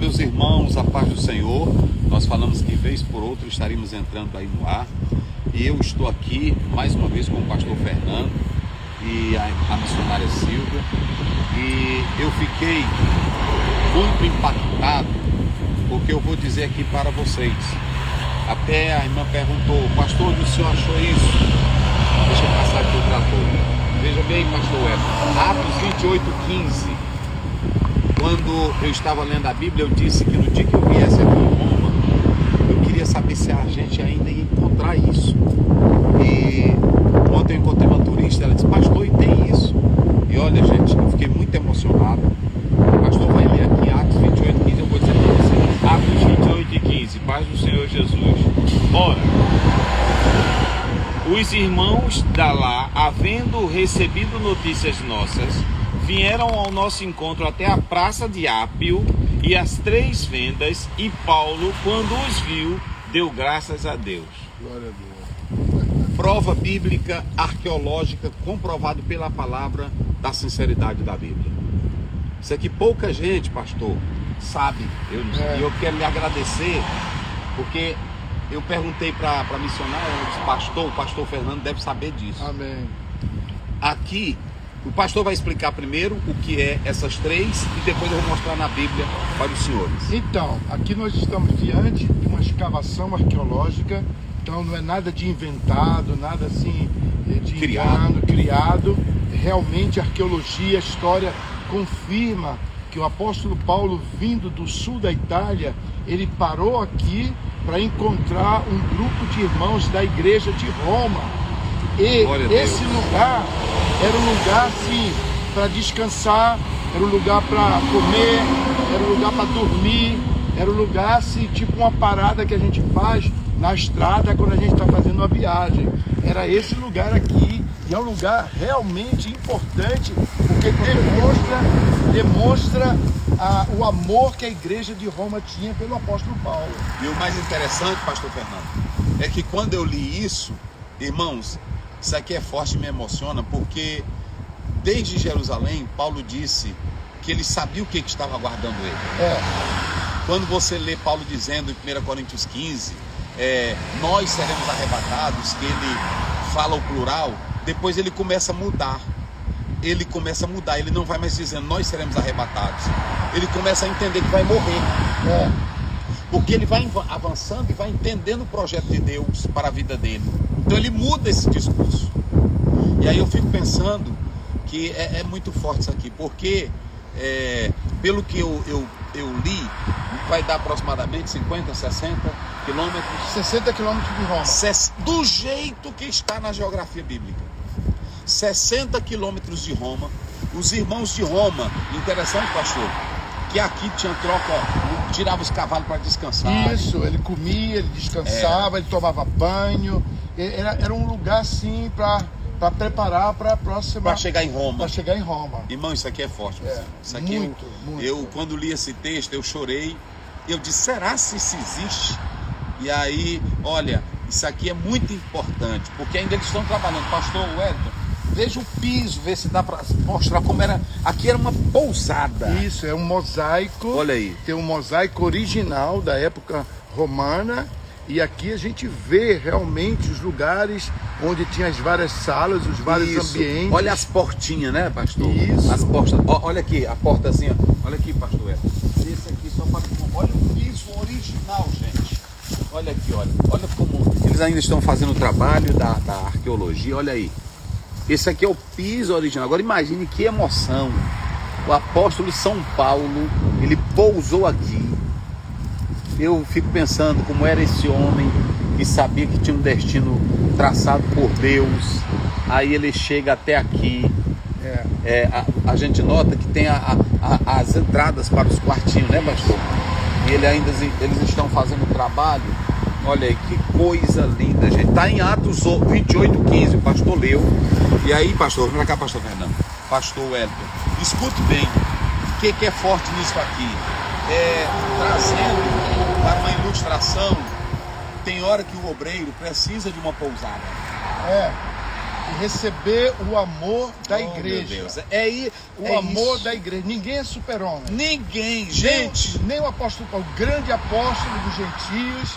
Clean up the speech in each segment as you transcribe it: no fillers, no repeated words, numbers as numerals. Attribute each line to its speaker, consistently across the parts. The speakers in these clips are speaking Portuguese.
Speaker 1: meus irmãos, a paz do Senhor. Nós falamos que vez por outra estaríamos entrando aí no ar. E eu estou aqui mais uma vez com o pastor Fernando e a missionária Silvia. E eu fiquei muito impactado, porque eu vou dizer aqui para vocês. Até a irmã perguntou: pastor, onde o senhor achou isso? Deixa eu passar aqui o trator. Veja bem, pastor Web, Atos 28:15. Quando eu estava lendo a Bíblia, eu disse que no dia que eu viesse aqui em Roma, eu queria saber se a gente ainda ia encontrar isso. E ontem eu encontrei uma turista, ela disse: pastor, e tem isso? E olha, gente, eu fiquei muito emocionado. O pastor vai ler aqui Atos 28:15, eu vou dizer para vocês.
Speaker 2: Atos 28:15, paz do Senhor Jesus. Ora, os irmãos da lá, havendo recebido notícias nossas, vieram ao nosso encontro até a praça de Ápio e as 3 vendas, e Paulo, quando os viu, deu graças a Deus.
Speaker 3: Glória a Deus.
Speaker 1: Prova bíblica, arqueológica, comprovado pela palavra da sinceridade da Bíblia. Isso aqui pouca gente, pastor, sabe. E eu quero lhe agradecer, porque eu perguntei para a missionária, ela disse: o pastor Fernando deve saber disso.
Speaker 3: Amém.
Speaker 1: Aqui, o pastor vai explicar primeiro o que é essas 3 e depois eu vou mostrar na Bíblia para os senhores.
Speaker 3: Então, aqui nós estamos diante de uma escavação arqueológica, então não é nada de inventado, nada assim de criado. Realmente a arqueologia, a história confirma que o apóstolo Paulo, vindo do sul da Itália, ele parou aqui para encontrar um grupo de irmãos da igreja de Roma. E esse lugar era um lugar assim para descansar, era um lugar para comer, era um lugar para dormir, era um lugar assim, tipo uma parada que a gente faz na estrada quando a gente está fazendo uma viagem. Era esse lugar aqui, e é um lugar realmente importante, porque demonstra o amor que a igreja de Roma tinha pelo apóstolo Paulo.
Speaker 1: E o mais interessante, pastor Fernando, é que quando eu li isso, irmãos, isso aqui é forte e me emociona, porque desde Jerusalém, Paulo disse que ele sabia o que estava aguardando ele. Quando você lê Paulo dizendo em 1 Coríntios 15, nós seremos arrebatados, que ele fala o plural, depois ele começa a mudar. Ele não vai mais dizendo nós seremos arrebatados. Ele começa a entender que vai morrer. Porque ele vai avançando e vai entendendo o projeto de Deus para a vida dele. Então ele muda esse discurso. E aí eu fico pensando que é muito forte isso aqui, porque pelo que eu li, vai dar aproximadamente 50, 60 quilômetros.
Speaker 3: 60 quilômetros de Roma.
Speaker 1: Do jeito que está na geografia bíblica. 60 quilômetros de Roma. Os irmãos de Roma, interessante, pastor, que aqui tinha troca, tirava os cavalos para descansar.
Speaker 3: Isso, ele comia, ele descansava, ele tomava banho. Era um lugar assim para preparar para a próxima.
Speaker 1: Para chegar em Roma.
Speaker 3: Para chegar em Roma.
Speaker 1: Irmão, isso aqui é forte. Isso aqui
Speaker 3: muito.
Speaker 1: Eu, quando li esse texto, eu chorei. Eu disse: será se isso existe? E aí, olha, isso aqui é muito importante, porque ainda eles estão trabalhando. Pastor Wellington, veja o piso, vê se dá para mostrar como era. Aqui era uma pousada.
Speaker 3: Isso, é um mosaico.
Speaker 1: Olha aí.
Speaker 3: Tem um mosaico original da época romana. E aqui a gente vê realmente os lugares onde tinha as várias salas, os vários ambientes.
Speaker 1: Olha as portinhas, né, pastor?
Speaker 3: Isso.
Speaker 1: As portas. Olha aqui, a portazinha. Olha aqui, pastor. Esse aqui só para. Olha o piso original, gente. Olha aqui, olha. Olha como eles ainda estão fazendo o trabalho da arqueologia. Olha aí. Esse aqui é o piso original. Agora imagine que emoção. O apóstolo São Paulo, ele pousou aqui. Eu fico pensando como era esse homem que sabia que tinha um destino traçado por Deus. Aí ele chega até aqui. A gente nota que tem as entradas para os quartinhos, né, pastor? E eles estão fazendo o trabalho. Olha aí, que coisa linda, gente. Está em Atos 28:15, o pastor leu. E aí, pastor, vem cá, pastor Fernando. Pastor Wellington, escute bem. O que é forte nisso aqui? Trazendo para uma ilustração, tem hora que o obreiro precisa de uma pousada.
Speaker 3: receber o amor da
Speaker 1: Meu
Speaker 3: igreja.
Speaker 1: Deus.
Speaker 3: O amor da igreja. Ninguém é super-homem.
Speaker 1: Ninguém, gente.
Speaker 3: Nem o apóstolo Paulo, o grande apóstolo dos gentios,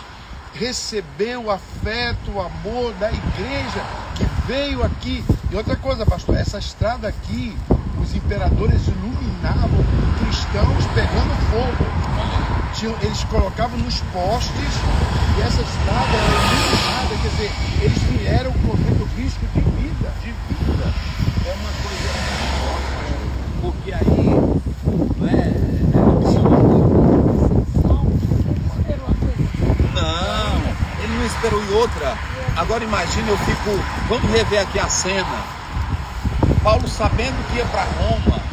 Speaker 3: recebeu o afeto, o amor da igreja que veio aqui. E outra coisa, pastor, essa estrada aqui, os imperadores iluminavam cristãos pegando fogo. Eles colocavam nos postes e essa estrada era iluminada, quer dizer, eles vieram correndo risco de vida.
Speaker 1: É uma coisa forte, porque aí, não, ele não esperou. E outra, agora imagine, vamos rever aqui a cena, Paulo sabendo que ia para Roma,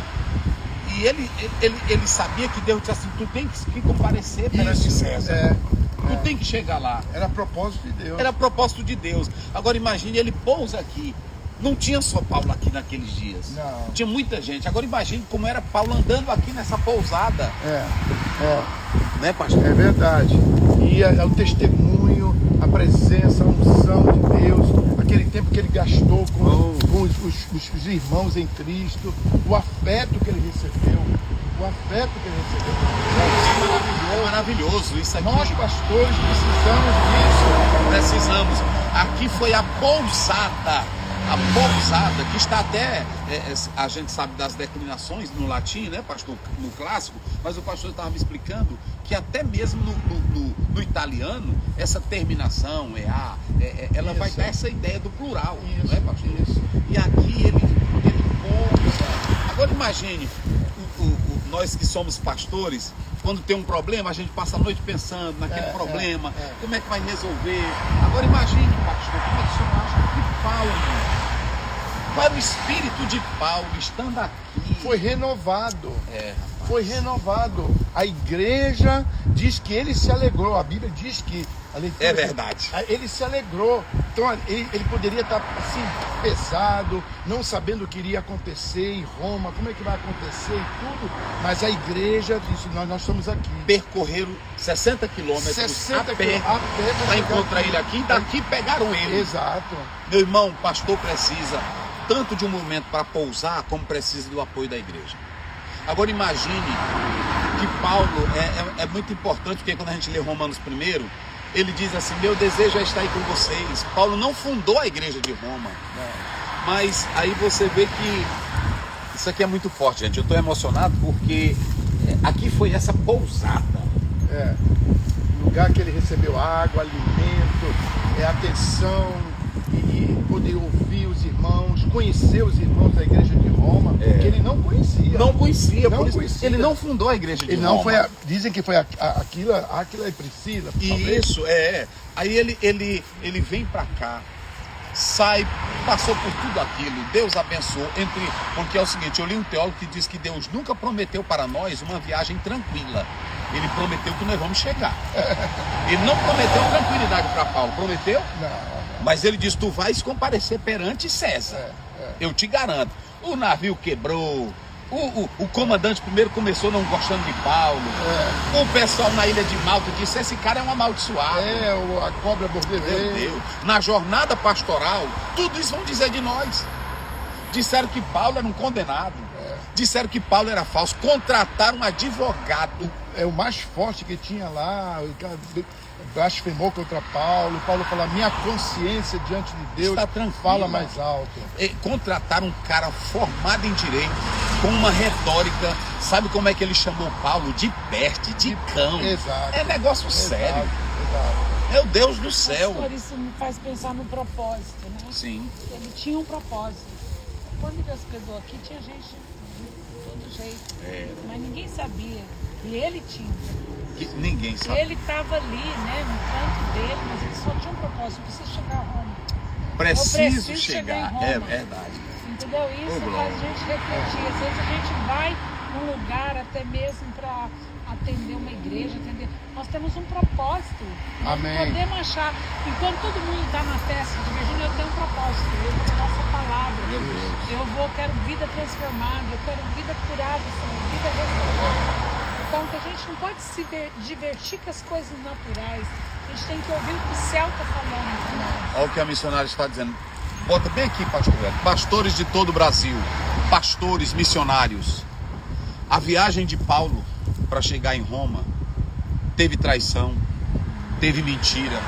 Speaker 1: e ele sabia que Deus disse assim, tu tem que comparecer perante César, tu tem que chegar lá.
Speaker 3: Era propósito de Deus.
Speaker 1: Era propósito de Deus. Agora imagine, ele pousa aqui. Não tinha só Paulo aqui naqueles dias.
Speaker 3: Não.
Speaker 1: Tinha muita gente. Agora imagine como era Paulo andando aqui nessa pousada. Né, pastor?
Speaker 3: É verdade. E o testemunho, a presença, a unção de Deus, aquele tempo que ele gastou com os irmãos em Cristo, o afeto que ele recebeu.
Speaker 1: É maravilhoso isso aqui.
Speaker 3: Nós, pastores,
Speaker 1: Precisamos. Aqui foi a pousada. A pousada, que está até, a gente sabe das declinações no latim, né, pastor, no clássico, mas o pastor estava me explicando que até mesmo no italiano, essa terminação, ela vai dar essa ideia do plural, não é, pastor? E aqui ele pousa. Agora imagine, nós que somos pastores, quando tem um problema, a gente passa a noite pensando naquele problema, como é que vai resolver. Agora imagine, pastor, como é que o senhor acha que Paulo, para o espírito de Paulo estando aqui,
Speaker 3: foi renovado. Foi renovado. A igreja diz que ele se alegrou. A Bíblia diz que a leitura,
Speaker 1: é verdade.
Speaker 3: Ele se alegrou. Então ele poderia estar assim pesado, não sabendo o que iria acontecer em Roma, como é que vai acontecer e tudo. Mas a igreja disse: nós estamos aqui.
Speaker 1: Percorreram 60 quilômetros a pé para encontrar ele aqui, e daqui pegaram ele.
Speaker 3: Exato.
Speaker 1: Meu irmão, o pastor precisa tanto de um momento para pousar, como precisa do apoio da igreja. Agora imagine que Paulo é muito importante, porque quando a gente lê Romanos 1, ele diz assim: meu desejo é estar aí com vocês. Paulo não fundou a igreja de Roma, mas aí você vê que isso aqui é muito forte, gente. Eu estou emocionado porque aqui foi essa pousada.
Speaker 3: Lugar que ele recebeu água, alimento, atenção, e poder ouvir os irmãos, conhecer os irmãos da igreja de Roma, que ele não conhecia.
Speaker 1: Ele não fundou a igreja de Roma.
Speaker 3: Não foi dizem que foi Áquila e Priscila.
Speaker 1: Isso, Aí ele vem para cá, sai, passou por tudo aquilo, Deus abençoou, porque é o seguinte, eu li um teólogo que diz que Deus nunca prometeu para nós uma viagem tranquila. Ele prometeu que nós vamos chegar. Ele não prometeu tranquilidade para Paulo, prometeu?
Speaker 3: Não.
Speaker 1: Mas ele disse: tu vais comparecer perante César. Eu te garanto. O navio quebrou. O comandante primeiro começou não gostando de Paulo. O pessoal na ilha de Malta disse: esse cara é um amaldiçoado.
Speaker 3: A cobra bordelê.
Speaker 1: Meu Deus. Na jornada pastoral, tudo isso vão dizer de nós. Disseram que Paulo era um condenado. Disseram que Paulo era falso. Contrataram um advogado.
Speaker 3: O mais forte que tinha lá, o cara blasfemou contra Paulo. Paulo falou: minha consciência diante de Deus fala mais alto.
Speaker 1: Contrataram um cara formado em direito, com uma retórica. Sabe como é que ele chamou Paulo? De peste, de cão.
Speaker 3: Exato.
Speaker 1: É negócio sério.
Speaker 3: Exato.
Speaker 1: Meu Deus do céu.
Speaker 4: Pastor, isso me faz pensar no propósito, né?
Speaker 1: Sim.
Speaker 4: Ele tinha um propósito. Quando Deus pegou aqui, tinha gente de todo jeito. Mas ninguém sabia. E ele tinha.
Speaker 1: Que ninguém sabe.
Speaker 4: Ele estava ali, né, no canto dele, mas ele só tinha um propósito: preciso chegar a Roma.
Speaker 1: Preciso chegar.
Speaker 4: em Roma.
Speaker 1: É verdade.
Speaker 4: Entendeu? Isso faz a gente refletir. Às vezes a gente vai num lugar até mesmo para atender uma igreja, nós temos um propósito.
Speaker 3: Amém.
Speaker 4: Não podemos achar, enquanto todo mundo está na festa de Virgínia, eu tenho um propósito, eu vou levar essa palavra, quero vida transformada, eu quero vida curada, Senhor, vida restaurada. Então que a gente não pode se divertir com as coisas naturais, a gente tem que ouvir o que o céu está falando.
Speaker 1: Olha o que a missionária está dizendo. Bota bem aqui, pastor Hélio. Pastores de todo o Brasil, pastores, missionários. A viagem de Paulo para chegar em Roma teve traição, teve mentira.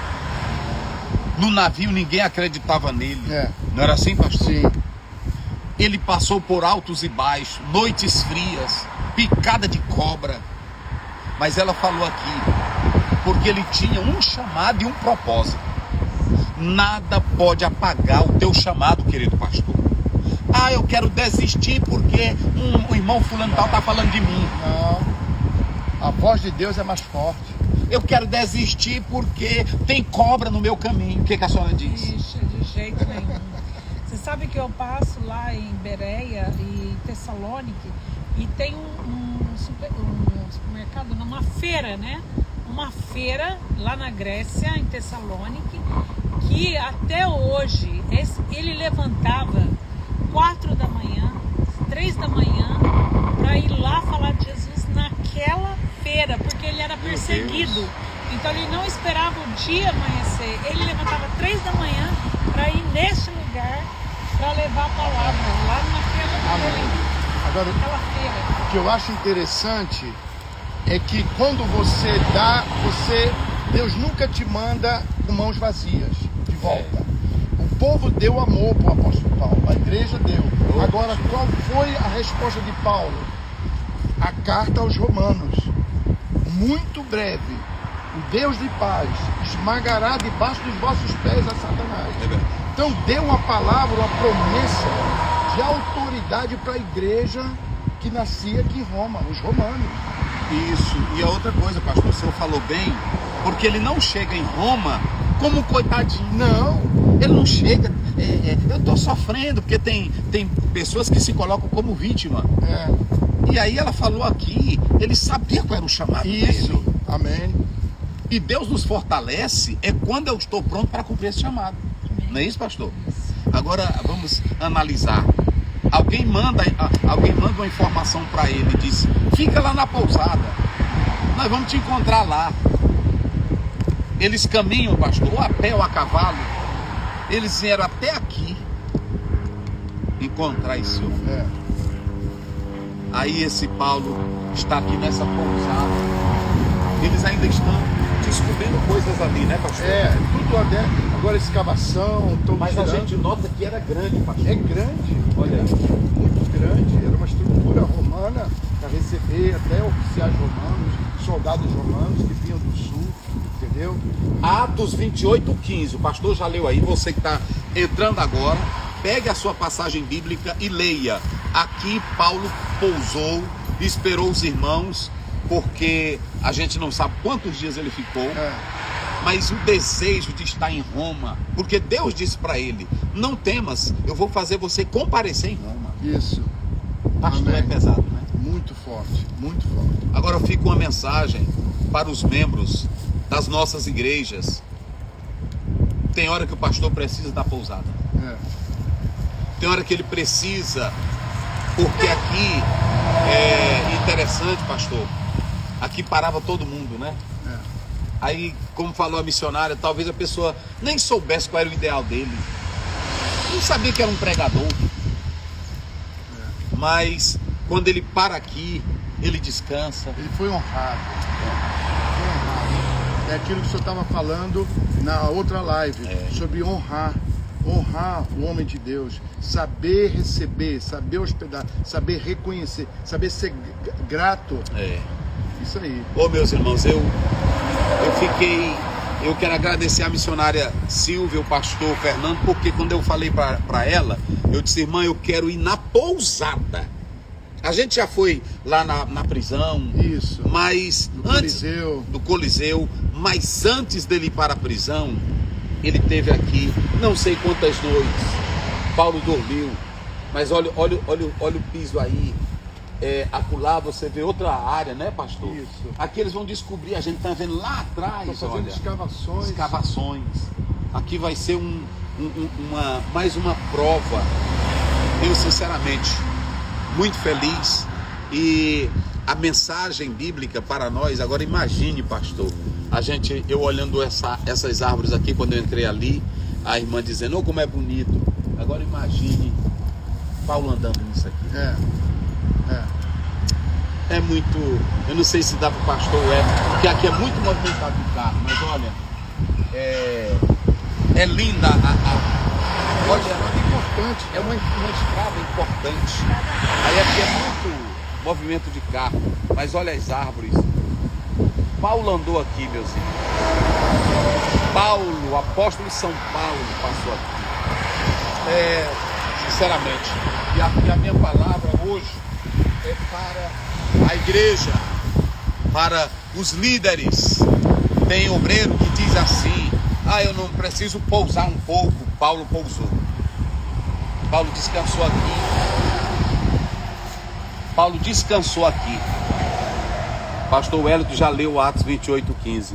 Speaker 1: No navio ninguém acreditava nele. Não era assim, pastor?
Speaker 3: Sim.
Speaker 1: Ele passou por altos e baixos, noites frias, picada de cobra. Mas ela falou aqui, porque ele tinha um chamado e um propósito. Nada pode apagar o teu chamado, querido pastor. Ah, eu quero desistir porque um irmão fulano tal está falando de mim.
Speaker 3: Não. A voz de Deus é mais forte.
Speaker 1: Eu quero desistir porque tem cobra no meu caminho. O que a senhora diz?
Speaker 4: Ixi, de jeito nenhum. Você sabe que eu passo lá em Bereia e Tessalônica e tem um supermercado, uma feira, né? Uma feira lá na Grécia, em Tessalônica, que até hoje ele levantava 4 da manhã, 3 da manhã, para ir lá falar de Jesus naquela feira, porque ele era perseguido. Então ele não esperava o dia amanhecer, ele levantava 3 da manhã para ir neste lugar para levar a palavra lá
Speaker 3: Agora,
Speaker 4: naquela feira.
Speaker 3: o que eu acho interessante é que quando você dá, Deus nunca te manda com mãos vazias de volta. O povo deu amor para o apóstolo Paulo, a igreja deu. Agora, qual foi a resposta de Paulo? A carta aos Romanos, muito breve. O Deus de paz esmagará debaixo dos vossos pés a Satanás. Então deu uma palavra, uma promessa de autoridade para a igreja que nascia aqui em Roma, os romanos.
Speaker 1: Isso. E a outra coisa, pastor, o senhor falou bem, porque ele não chega em Roma como um coitadinho.
Speaker 3: Não.
Speaker 1: Ele não chega, eu estou sofrendo, porque tem pessoas que se colocam como vítima. E aí ela falou aqui, ele sabia qual era o chamado
Speaker 3: Isso.
Speaker 1: dele.
Speaker 3: Amém.
Speaker 1: E Deus nos fortalece quando eu estou pronto para cumprir esse chamado. Não é isso, pastor? Agora vamos analisar. Alguém manda uma informação para ele e diz: fica lá na pousada, nós vamos te encontrar lá. Eles caminham, pastor, ou a pé ou a cavalo. Eles vieram até aqui encontrar esse homem. Aí esse Paulo está aqui nessa pousada. Eles ainda estão descobrindo coisas ali, né, pastor?
Speaker 3: Tudo agora escavação,
Speaker 1: Mas a gente nota que era grande, pastor.
Speaker 3: É grande,
Speaker 1: Olha aí.
Speaker 3: muito grande. Era uma estrutura romana para receber até oficiais romanos, soldados romanos que vinham do sul, entendeu?
Speaker 1: Atos 28:15, o pastor já leu aí, você que está entrando agora, pegue a sua passagem bíblica e leia. Aqui Paulo pousou, esperou os irmãos, porque a gente não sabe quantos dias ele ficou, mas o desejo de estar em Roma, porque Deus disse para ele: não temas, eu vou fazer você comparecer em Roma.
Speaker 3: Isso.
Speaker 1: Pastor,
Speaker 3: Amém.
Speaker 1: é pesado, né?
Speaker 3: Muito forte, muito forte.
Speaker 1: Agora fica uma mensagem para os membros das nossas igrejas. Tem hora que o pastor precisa da pousada. Tem hora que ele precisa, porque aqui é interessante, pastor. Aqui parava todo mundo, né? Aí, como falou a missionária, talvez a pessoa nem soubesse qual era o ideal dele. Não sabia que era um pregador. Mas quando ele para aqui, ele descansa.
Speaker 3: Ele foi honrado. Foi honrado. É aquilo que o senhor estava falando na outra live, sobre honrar. Honrar o homem de Deus, saber receber, saber hospedar, saber reconhecer, saber ser grato. Isso aí.
Speaker 1: Ô, meus irmãos, eu quero agradecer a missionária Silvia, o pastor Fernando, porque quando eu falei para ela, eu disse: irmã, eu quero ir na pousada. A gente já foi lá na prisão.
Speaker 3: Isso.
Speaker 1: Mas antes do Coliseu, mas antes dele ir para a prisão, ele teve aqui não sei quantas noites. Paulo dormiu, mas olha o piso aí. Acolá você vê outra área, né, pastor?
Speaker 3: Isso.
Speaker 1: Aqui eles vão descobrir, a gente está vendo lá atrás.
Speaker 3: Estão fazendo
Speaker 1: escavações. Aqui vai ser mais uma prova. Eu, sinceramente, muito feliz. E a mensagem bíblica para nós, agora imagine, pastor, eu olhando essas árvores aqui, quando eu entrei ali, a irmã dizendo: oh, como é bonito. Agora imagine Paulo andando nisso aqui. É muito... Eu não sei se dá para o pastor porque aqui é muito movimentado de carro, mas olha, é linda olha,
Speaker 3: É importante.
Speaker 1: é uma estrada importante. Aí aqui é muito movimento de carro, mas olha as árvores. Paulo andou aqui, meus irmãos. Paulo, o apóstolo de São Paulo, passou aqui. Sinceramente, e a minha palavra hoje é para a igreja, para os líderes. Tem obreiro que diz assim: eu não preciso pousar um pouco. Paulo pousou. Paulo descansou aqui. Paulo descansou aqui. Pastor Wellington já leu Atos 28:15.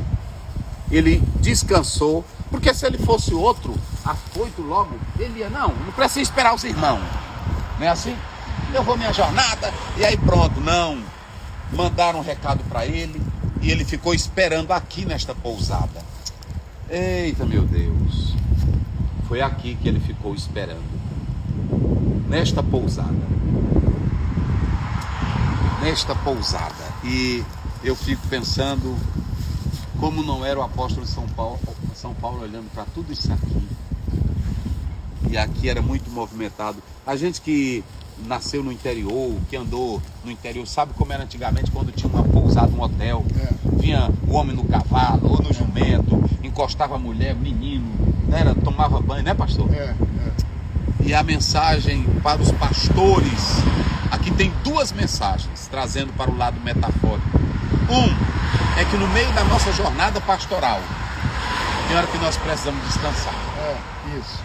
Speaker 1: Ele descansou, porque se ele fosse outro, afoito logo, ele ia, não precisa esperar os irmãos. Não é assim? Eu vou minha jornada, e aí pronto. Não. Mandaram um recado para ele, e ele ficou esperando aqui nesta pousada. Eita, meu Deus. Foi aqui que ele ficou esperando. Nesta pousada. E eu fico pensando como não era o apóstolo de São Paulo olhando para tudo isso aqui. E aqui era muito movimentado. A gente que nasceu no interior, que andou no interior, sabe como era antigamente, quando tinha uma pousada, um hotel. Vinha o homem no cavalo ou no jumento, encostava a mulher, menino, tomava banho, né, pastor? E a mensagem para os pastores, aqui tem duas mensagens, trazendo para o lado metafórico. É que no meio da nossa jornada pastoral, tem hora que nós precisamos descansar.
Speaker 3: Isso.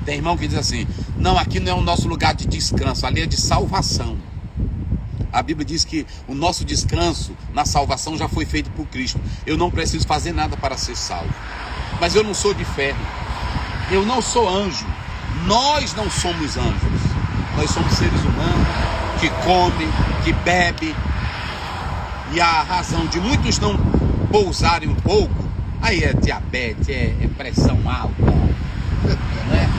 Speaker 1: Tem irmão que diz assim: não, aqui não é o nosso lugar de descanso, ali é de salvação. A Bíblia diz que o nosso descanso na salvação já foi feito por Cristo. Eu não preciso fazer nada para ser salvo. Mas eu não sou de ferro, eu não sou anjo. Nós não somos anjos. Nós somos seres humanos que comem, que bebem. E a razão de muitos não pousarem um pouco, aí é diabetes, é pressão alta, né?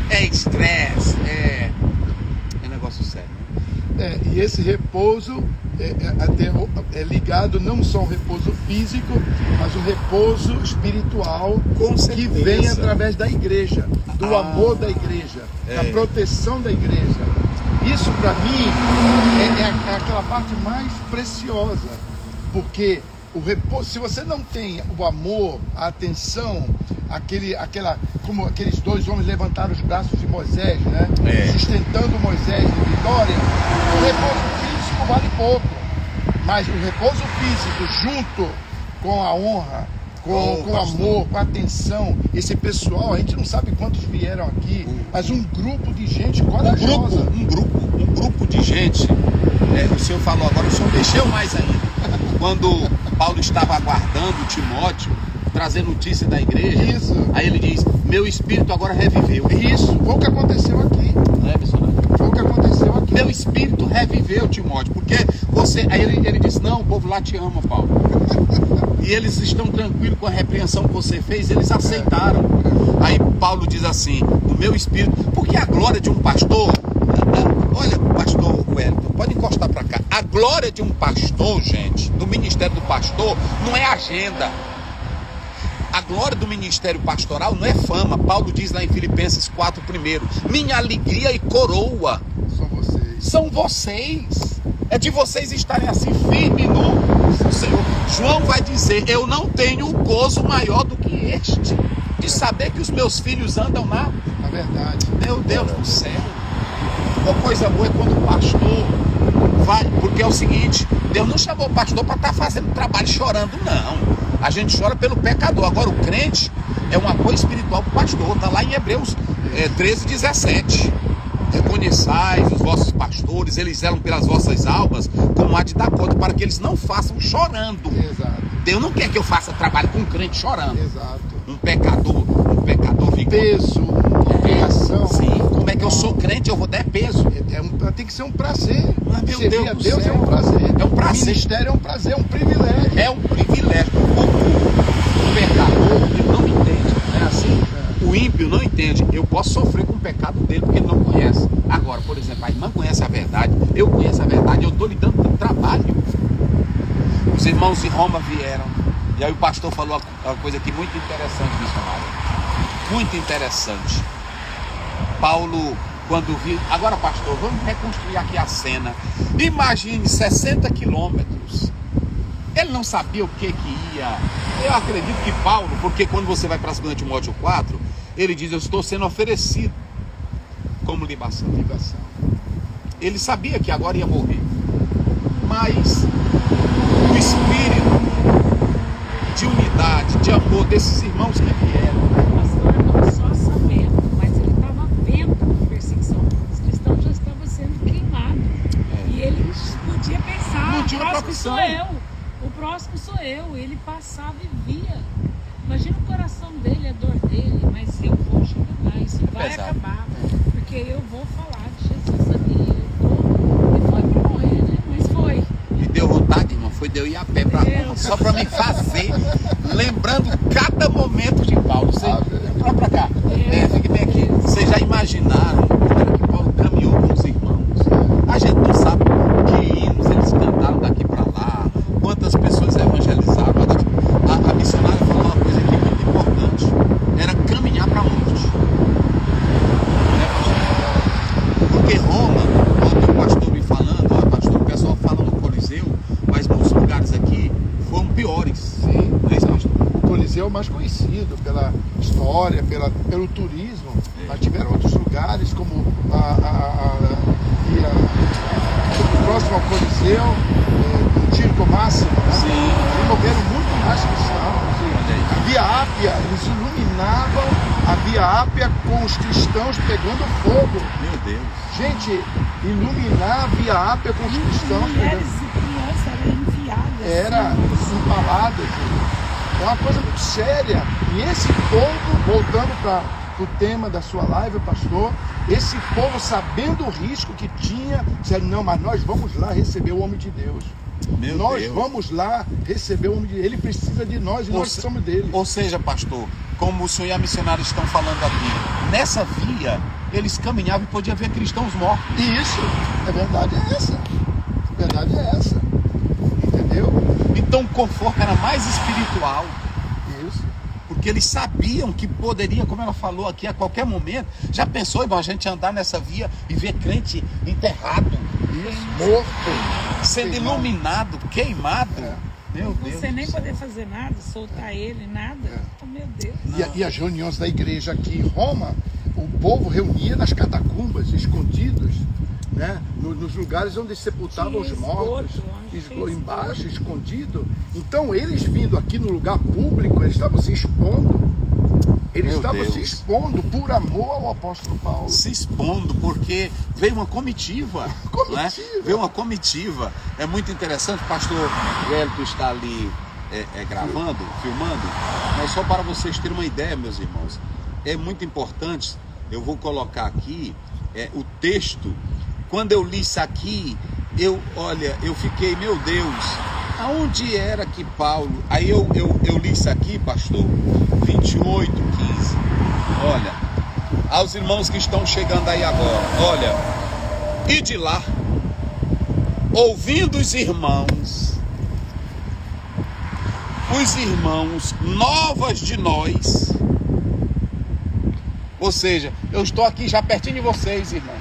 Speaker 1: É estresse, é negócio sério.
Speaker 3: E esse repouso é ligado não só ao repouso físico, mas o repouso espiritual, que vem através da igreja, do amor da igreja, da proteção da igreja. Isso para mim é aquela parte mais preciosa, porque o repouso, se você não tem o amor, a atenção, como aqueles dois homens levantaram os braços de Moisés, né? Sustentando Moisés de vitória, o repouso físico vale pouco, mas o repouso físico junto com a honra, com o amor, com a atenção, esse pessoal, a gente não sabe quantos vieram aqui, mas um grupo de gente corajosa.
Speaker 1: Um grupo de gente. O senhor falou agora, o senhor mexeu mais ainda. Quando Paulo estava aguardando Timóteo trazer notícia da igreja, aí ele diz: meu espírito agora reviveu.
Speaker 3: Isso, foi o que aconteceu aqui.
Speaker 1: Não é, missionário?
Speaker 3: Foi o que aconteceu aqui.
Speaker 1: Meu espírito reviveu, Timóteo, porque você... Aí ele disse: não, o povo lá te ama, Paulo. E eles estão tranquilos com a repreensão que você fez, eles aceitaram. Aí Paulo diz assim: o meu espírito, porque a glória de um pastor, olha, pastor Wellington, pode encostar para cá. A glória de um pastor, gente, do ministério do pastor, não é agenda. A glória do ministério pastoral não é fama. Paulo diz lá em Filipenses 4:1: minha alegria e coroa são vocês. É de vocês estarem assim firmes no Senhor. João vai dizer: eu não tenho um gozo maior do que este, de saber que os meus filhos andam na
Speaker 3: verdade.
Speaker 1: Meu Deus do céu. Uma coisa boa é quando o pastor vai, porque é o seguinte: Deus não chamou o pastor para estar fazendo trabalho chorando, não. A gente chora pelo pecador. Agora o crente é um apoio espiritual para o pastor. Está lá em Hebreus 13:17. Reconheçais os vossos pastores, eles zelam pelas vossas almas, como há de dar conta, para que eles não façam chorando.
Speaker 3: Exato.
Speaker 1: Deus não quer que eu faça trabalho com um crente chorando.
Speaker 3: Exato.
Speaker 1: Um pecador fica...
Speaker 3: Peso, obrigação.
Speaker 1: Sim, como é que eu sou crente, eu vou dar peso.
Speaker 3: Tem que ser um prazer.
Speaker 1: Mas, meu
Speaker 3: Servir
Speaker 1: Deus
Speaker 3: a
Speaker 1: do
Speaker 3: Deus
Speaker 1: céu.
Speaker 3: é um prazer.
Speaker 1: É um prazer.
Speaker 3: O ministério é um prazer, é um privilégio.
Speaker 1: É um privilégio. O pecador, ele não entende. É assim? O O ímpio não entende. Eu posso sofrer com o pecado dele porque ele não conhece. Agora, por exemplo, a irmã conhece a verdade, eu conheço a verdade, eu estou lhe dando trabalho. Os irmãos de Roma vieram. E aí o pastor falou uma coisa aqui muito interessante, missionário. Muito interessante. Paulo, quando viu... Agora, pastor, vamos reconstruir aqui a cena. Imagine 60 quilômetros. Ele não sabia o que ia. Eu acredito que Paulo, porque quando você vai para 2 Timóteo 4, ele diz, eu estou sendo oferecido como libação. Ele sabia que agora ia morrer. Mas o espírito de unidade, de amor desses irmãos que vieram.
Speaker 4: O pastor não só sabendo, mas ele estava vendo a perseguição. Os cristãos já estavam sendo queimados. E ele podia pensar,
Speaker 1: Não
Speaker 4: o
Speaker 1: tinha outra
Speaker 4: próximo
Speaker 1: opção.
Speaker 4: sou eu. O próximo sou eu. Ele passava e via. Imagina o coração dele, a dor dele, mas eu vou chegar lá, isso vai
Speaker 1: Pesado.
Speaker 4: acabar. Porque eu vou falar de Jesus ali. Eu vou. E foi para morrer, né? Mas foi.
Speaker 1: Me deu vontade, irmão, foi de eu ir a pé para Roma, só para me fazer, lembrando cada momento de Paulo. Você, olha para cá, fique bem aqui. Vocês já imaginaram como era que Paulo caminhou com os irmãos? A gente não sabe que hinos eles cantaram daqui para lá, quantas pessoas evangelizaram. Agora, a missionária falou uma coisa aqui muito importante, era caminhar para a morte. Né, pastor? Porque Roma, quando o pastor me falando, olha, pastor, o pessoal fala no Coliseu, mas muitos lugares aqui foram piores.
Speaker 3: Sim.
Speaker 1: Não é isso, pastor?
Speaker 3: O Coliseu é o mais conhecido pela história, pelo turismo, mas tiveram outros lugares como próximo ao Coliseu, no Circo Máximo, né?
Speaker 1: Sim.
Speaker 3: E morreram muito mais cristãos. A Via Ápia, eles iluminavam a Via Ápia com os cristãos pegando fogo.
Speaker 1: Meu Deus.
Speaker 3: Gente, iluminar a Via Ápia com os cristãos
Speaker 4: Mulheres
Speaker 3: pegando
Speaker 4: e crianças eram enviadas.
Speaker 3: era empaladas. É uma coisa muito séria. E esse povo, voltando para o tema da sua live, pastor, esse povo, sabendo o risco que tinha, disseram, não, mas nós vamos lá receber o homem de Deus.
Speaker 1: Meu
Speaker 3: Nós
Speaker 1: Deus.
Speaker 3: vamos lá receber o homem de Deus. Ele precisa de nós e nós somos dele.
Speaker 1: Ou seja, pastor, como o senhor e a missionária estão falando aqui, nessa via eles caminhavam e podiam ver cristãos mortos.
Speaker 3: E isso, a verdade é essa. A verdade é essa. Entendeu?
Speaker 1: Então o conforto era mais espiritual,
Speaker 3: Isso.
Speaker 1: porque eles sabiam que poderia, como ela falou aqui, a qualquer momento. Já pensou, irmão, a gente andar nessa via e ver crente enterrado,
Speaker 3: Isso. Morto.
Speaker 1: sendo
Speaker 3: Queimado.
Speaker 1: iluminado, queimado?
Speaker 3: É.
Speaker 1: Meu Deus.
Speaker 4: Você nem
Speaker 1: do céu.
Speaker 4: poder fazer nada, soltar ele, nada. Oh, meu Deus.
Speaker 3: E as reuniões da igreja aqui em Roma, o povo reunia nas catacumbas, escondidos, né? Nos lugares onde sepultavam os
Speaker 4: Tinha
Speaker 3: mortos,
Speaker 4: esgoto, onde tinha
Speaker 3: embaixo, escondido. Então eles vindo aqui no lugar público, eles estavam se expondo. Eles
Speaker 1: Meu
Speaker 3: estavam
Speaker 1: Deus.
Speaker 3: se expondo por amor ao apóstolo Paulo.
Speaker 1: Se expondo, porque veio uma comitiva.
Speaker 3: Comitiva.
Speaker 1: Né? Veio uma comitiva. É muito interessante, pastor Hélito está ali gravando, filmando, mas só para vocês terem uma ideia, meus irmãos, é muito importante, eu vou colocar aqui o texto. Quando eu li isso aqui, eu fiquei, meu Deus, aonde era que Paulo... Aí eu li isso aqui, pastor, 28, 15, olha, aos irmãos que estão chegando aí agora, olha, e de lá, ouvindo os irmãos, novas de nós, ou seja, eu estou aqui já pertinho de vocês, irmão,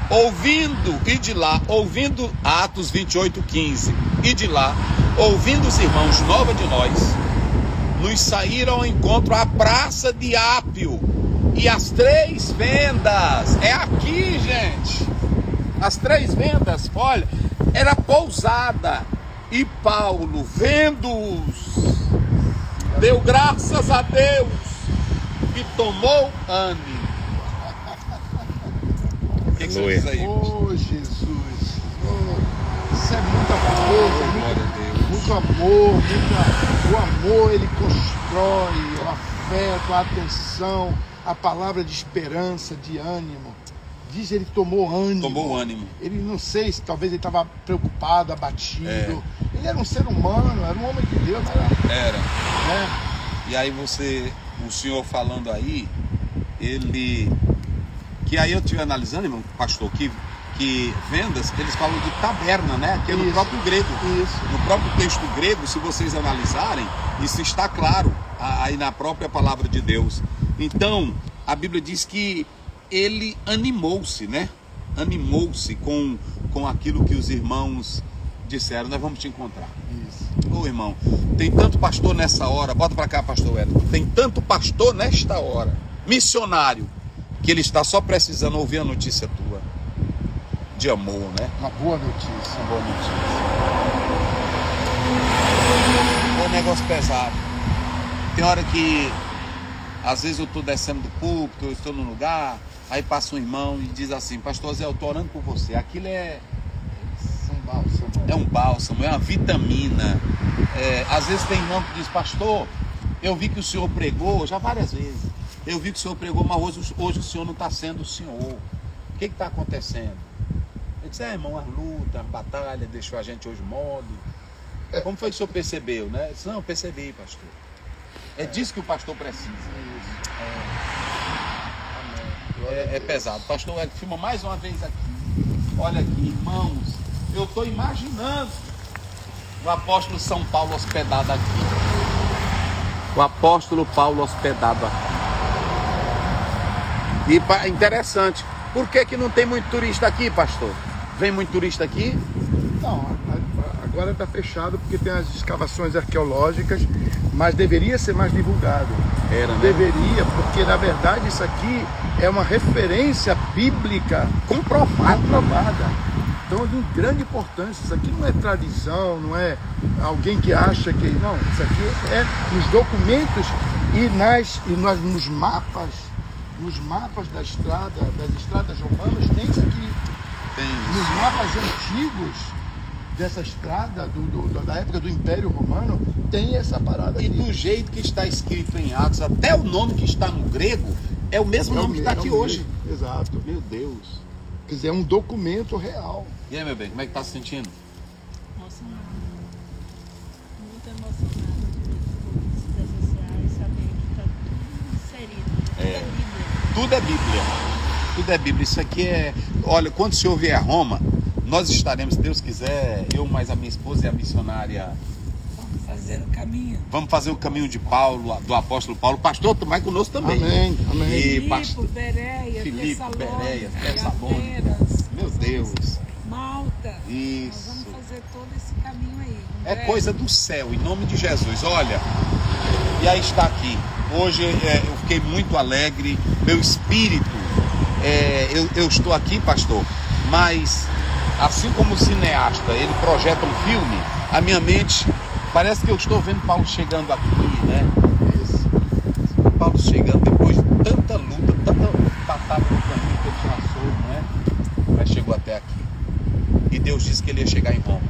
Speaker 1: ouvindo, e de lá, ouvindo, Atos 28, 15, e de lá, ouvindo os irmãos nova de nós, nos saíram ao encontro à praça de Ápio e as 3 vendas. É aqui, gente. As 3 vendas, olha, era pousada. E Paulo, vendo-os, deu graças a Deus e tomou ânimo. O que você diz aí?
Speaker 3: Oh, Jesus. Oh, isso é muito amor,
Speaker 1: Glória a Deus.
Speaker 3: muito amor, o amor ele constrói, o afeto, a atenção, a palavra de esperança, de ânimo. Diz ele tomou ânimo.
Speaker 1: Tomou ânimo.
Speaker 3: Ele não sei se talvez ele estava preocupado, abatido.
Speaker 1: É.
Speaker 3: Ele era um ser humano, era um homem de Deus, era,
Speaker 1: Era.
Speaker 3: né?
Speaker 1: E aí você o senhor falando aí, que aí eu estive analisando, irmão, pastor, que vendas, eles falam de taberna, né? Que é no próprio grego.
Speaker 3: Isso.
Speaker 1: No próprio texto grego, se vocês analisarem, isso está claro aí na própria palavra de Deus. Então, a Bíblia diz que ele animou-se, né? Animou-se com aquilo que os irmãos disseram. Nós vamos te encontrar.
Speaker 3: Isso.
Speaker 1: Ô irmão, tem tanto pastor nessa hora, bota pra cá, pastor Wellington. Tem tanto pastor nesta hora, missionário, que ele está só precisando ouvir a notícia tua. De amor, né?
Speaker 3: Uma boa notícia.
Speaker 1: Uma boa notícia. É um negócio pesado. Tem hora que, às vezes eu estou descendo do púlpito, eu estou num lugar, aí passa um irmão e diz assim: pastor Zé, eu estou orando por você. Aquilo é um bálsamo, é uma vitamina. Às vezes tem irmão que diz: pastor, eu vi que o senhor pregou, já várias vezes, eu vi que o senhor pregou, mas hoje o senhor não está sendo o senhor. O que está acontecendo? Eu disse: irmão, as lutas, as batalhas deixou a gente hoje mole. Como foi que o senhor percebeu, né? Eu disse: não, eu percebi, pastor. É disso que o pastor precisa. É pesado. Pastor, filma mais uma vez aqui. Olha aqui, irmãos, eu estou imaginando o apóstolo São Paulo hospedado aqui. O apóstolo Paulo hospedado aqui. E interessante, por que não tem muito turista aqui, pastor? Vem muito turista aqui?
Speaker 3: Não, agora está fechado porque tem as escavações arqueológicas, mas deveria ser mais divulgado.
Speaker 1: Era, né?
Speaker 3: Deveria, porque na verdade isso aqui é uma referência bíblica comprovada. Então, de grande importância. Isso aqui não é tradição, não é alguém que acha que... Não, isso aqui é nos documentos e nos mapas. Nos mapas das estradas romanas tem isso aqui. Nos mapas antigos dessa estrada, da época do Império Romano, tem essa parada
Speaker 1: E
Speaker 3: aqui.
Speaker 1: do jeito que está escrito em Atos, até o nome que está no grego é o mesmo nome que está aqui hoje.
Speaker 3: Exato.
Speaker 1: Meu Deus.
Speaker 3: Quer dizer, é um documento real.
Speaker 1: E aí, meu bem, como é que está se sentindo?
Speaker 5: Emocionado. Muito emocionado de presenciar e saber que está tudo inserido. Tudo é Bíblia.
Speaker 1: Tudo é Bíblia. Isso aqui é... Olha, quando o senhor vier a Roma, nós estaremos, se Deus quiser, eu mais a minha esposa e a missionária...
Speaker 5: Vamos fazer o caminho.
Speaker 1: Vamos fazer o caminho de Paulo, do apóstolo Paulo. Pastor, vai conosco também.
Speaker 3: Amém, amém.
Speaker 1: E
Speaker 4: Filipe,
Speaker 1: pastor...
Speaker 4: Bereia,
Speaker 1: Filipe, Bereia,
Speaker 4: Tessalônica,
Speaker 1: Tessalônica. Meu Deus.
Speaker 4: Malta.
Speaker 1: Isso.
Speaker 4: Nós vamos fazer todo esse caminho aí.
Speaker 1: É coisa do céu, em nome de Jesus. Olha, e aí está aqui. Hoje eu fiquei muito alegre, meu espírito, eu estou aqui, pastor, mas assim como o cineasta, ele projeta um filme, a minha mente, parece que eu estou vendo Paulo chegando aqui, né? Paulo chegando depois de tanta luta, tanta batalha no caminho que ele passou, né? Mas chegou até aqui. E Deus disse que ele ia chegar em Roma.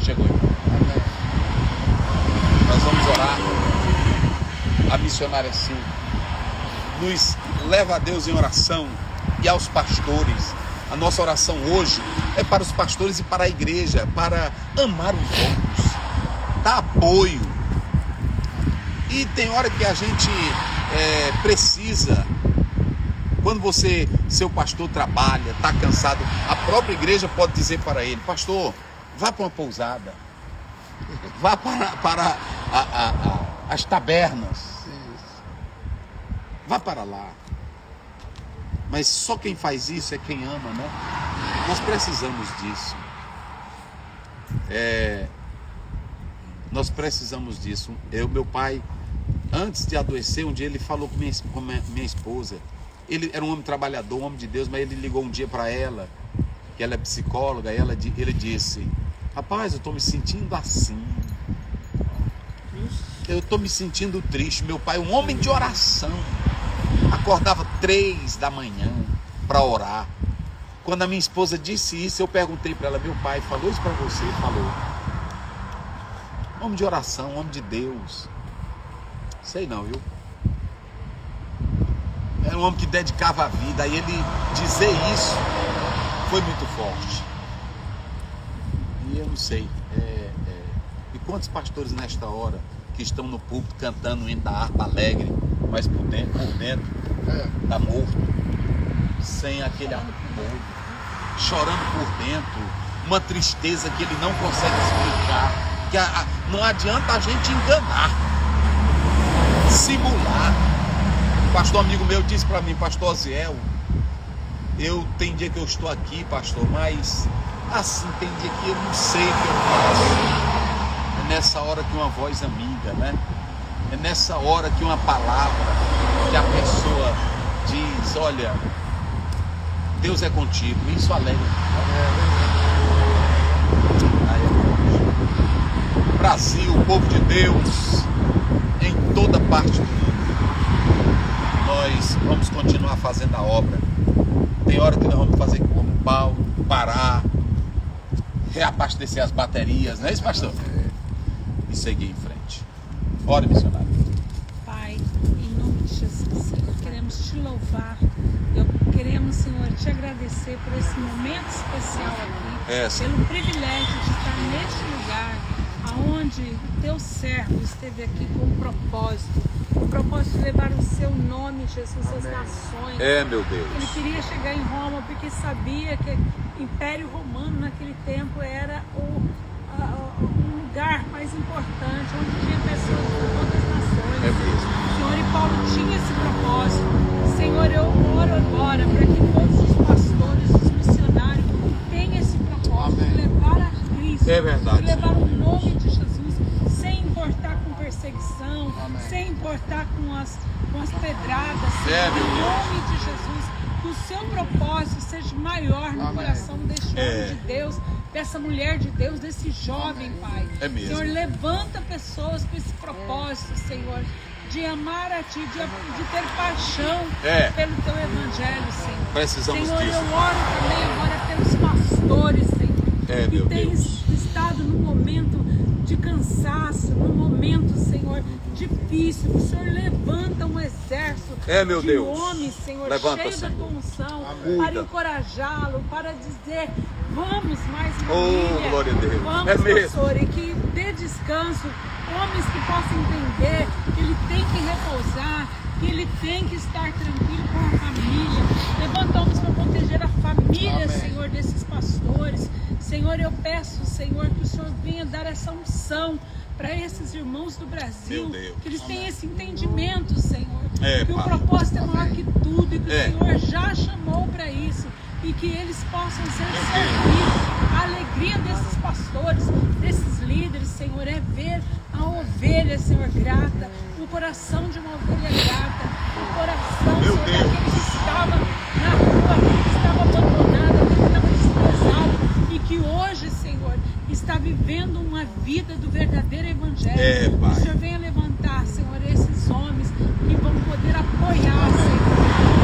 Speaker 1: Chegou em Roma. Amém. Nós vamos orar. A missionária sim nos leva a Deus em oração e aos pastores. A nossa oração hoje é para os pastores e para a igreja, para amar os outros, dar apoio. E tem hora que a gente precisa, quando seu pastor trabalha, está cansado, a própria igreja pode dizer para ele: pastor, vá para uma pousada, vá para as tabernas, vá para lá. Mas só quem faz isso é quem ama, né? Nós precisamos disso. Nós precisamos disso. Meu pai, antes de adoecer, um dia ele falou com minha esposa. Ele era um homem trabalhador, um homem de Deus, mas ele ligou um dia para ela, que ela é psicóloga, e ele disse: rapaz, eu estou me sentindo assim. Eu estou me sentindo triste. Meu pai, um homem de oração, acordava 3 da manhã para orar. Quando a minha esposa disse isso, eu perguntei para ela: meu pai falou isso para você? Ele falou. Homem de oração, homem de Deus. Sei não, viu? Era um homem que dedicava a vida. E ele dizer isso foi muito forte. E eu não sei. E quantos pastores nesta hora que estão no púlpito cantando o hino da harpa alegre, mas por dentro
Speaker 3: É.
Speaker 1: está morto, sem aquele amor, chorando por dentro, uma tristeza que ele não consegue explicar, que não adianta a gente enganar, simular. Pastor amigo meu disse para mim, pastor Oziel, tem dia que eu estou aqui, pastor, mas assim, tem dia que eu não sei o que eu faço. É nessa hora que uma voz amiga, né? É nessa hora que uma palavra, que a pessoa diz, olha, Deus é contigo, isso alegra. Brasil, o povo de Deus, em toda parte do mundo, nós vamos continuar fazendo a obra. Tem hora que nós vamos fazer como Paulo, parar, reabastecer as baterias, não é isso, pastor? E seguir em frente. Ora, missionário.
Speaker 4: Pai, em nome de Jesus, Senhor, queremos te louvar. Queremos, Senhor, te agradecer por esse momento especial aqui, pelo privilégio de estar neste lugar, aonde o teu servo esteve aqui com um propósito de levar o seu nome, Jesus, às nações.
Speaker 1: Meu Deus.
Speaker 4: Ele queria chegar em Roma porque sabia que o Império Romano naquele tempo era o lugar mais importante, onde tinha pessoas de outras nações. Senhor, e Paulo tinha esse propósito. Senhor, eu oro agora para que todos os pastores, os missionários tenham esse propósito de levar a Cristo, de levar o nome de Jesus, sem importar com perseguição, sem importar com as pedradas, Senhor, em nome de Jesus, que o seu propósito seja maior no coração deste homem de Deus, dessa mulher de Deus, desse jovem, Pai. Senhor, levanta pessoas com esse propósito, Senhor, de amar a Ti, de ter paixão pelo Teu Evangelho, Senhor.
Speaker 1: Precisamos
Speaker 4: Senhor,
Speaker 1: disso.
Speaker 4: eu oro também agora pelos pastores, Senhor, que têm estado num momento de cansaço, num momento, Senhor, difícil. O Senhor levanta um exército de homens, Senhor, cheio da Tua unção, para encorajá-lo, para dizer, vamos mais família,
Speaker 1: glória a Deus.
Speaker 4: vamos, pastor, e que dê descanso, homens que possam entender que ele tem que repousar, que ele tem que estar tranquilo com a família. Levanta homens para proteger a família, Senhor, desses pastores. Senhor, eu peço, Senhor, que o Senhor venha dar essa unção para esses irmãos do Brasil, que eles tenham esse entendimento, Senhor, que o propósito é maior que tudo e que o Senhor já chamou para isso, e que eles possam ser servidos. A alegria desses pastores, desses líderes, Senhor, é ver a ovelha, Senhor, grata, o coração de uma ovelha grata, o coração, Senhor, daquele que estava na rua, que estava abandonado, aquele que estava desprezado, e que hoje, Senhor, está vivendo uma vida do verdadeiro Evangelho. Que o Senhor venha levantar, Senhor, esses homens que vão poder apoiar, Senhor,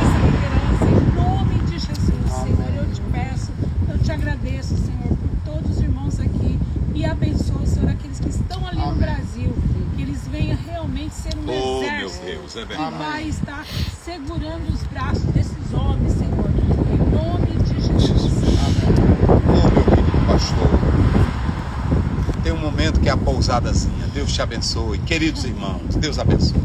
Speaker 4: essa liderança, em nome de Jesus, Senhor. Eu te peço, eu te agradeço, Senhor, por todos os irmãos aqui, e abençoa, Senhor, aqueles que estão ali no Brasil, que eles venham realmente ser um exército que vai estar segurando os braços desses homens, Senhor, em nome de Jesus.
Speaker 1: Meu querido pastor, tem um momento que é a pousadazinha. Deus te abençoe. Queridos irmãos, Deus abençoe.